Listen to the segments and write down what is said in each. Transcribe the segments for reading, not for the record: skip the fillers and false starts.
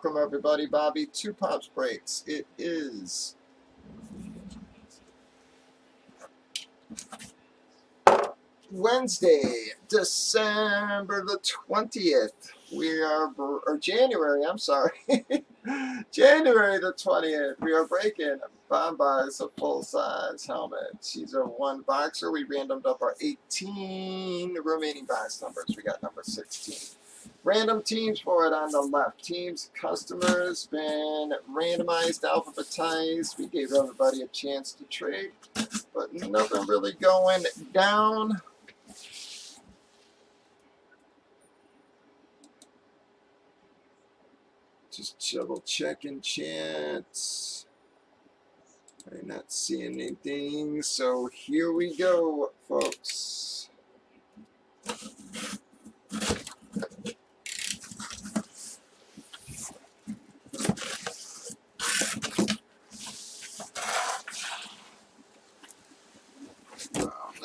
Welcome everybody, Bobby. 2 Pops Breaks. It is Wednesday, December the 20th. We are, or January, I'm sorry. January the 20th. We are breaking Bombay's a full-size helmet. She's a 1 boxer. We randomed up our 18 remaining box numbers. We got number 16. Random teams for it on the left. Teams, customers, been randomized, alphabetized. We gave everybody a chance to trade, but nothing really going down. Just double checking chats. I'm not seeing anything, so here we go, folks.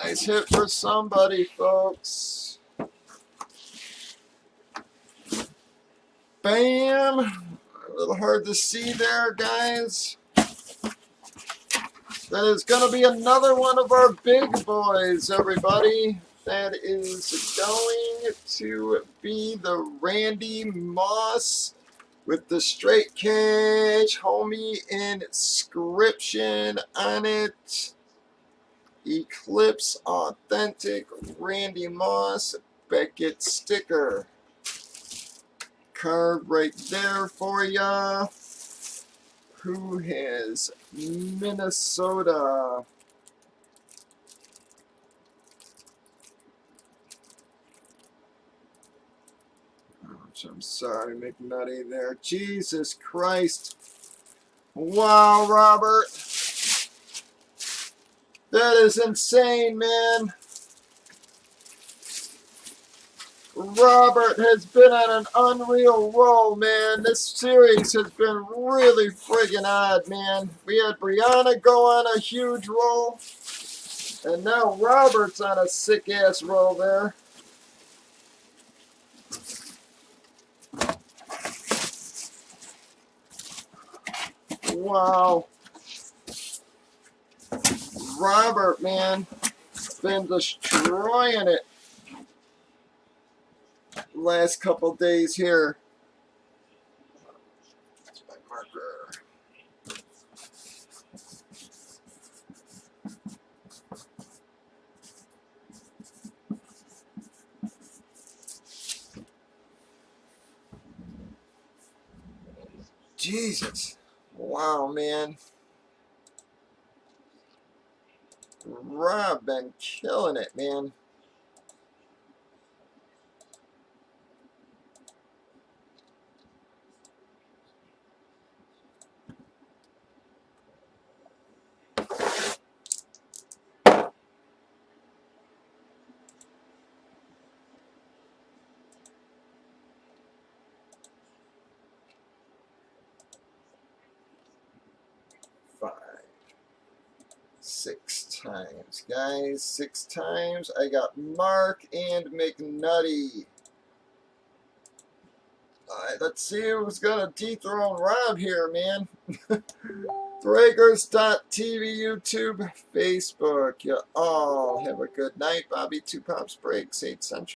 Nice hit for somebody, folks. Bam! A little hard to see there, guys. That is going to be another one of our big boys, everybody. That is going to be the Randy Moss with the straight cage, homie inscription on it. Eclipse authentic Randy Moss Beckett sticker. Card right there for ya. Who has Minnesota? I'm sorry, McNutty there. Jesus Christ. Wow, Robert. That is insane, man. Robert has been on an unreal roll, man. This series has been really friggin' odd, man. We had Brianna go on a huge roll, and now Robert's on a sick-ass roll there. Wow. Robert, man, been destroying it last couple days here. That's my marker. Jesus. Wow, man. Rob been killing it, man. Six times, guys. 6 times. I got Mark and McNutty. Alright, let's see who's gonna dethrone Rob here, man. Breakers.tv, YouTube, Facebook. You all have a good night. Bobby 2 Pops Breaks, 8 Central.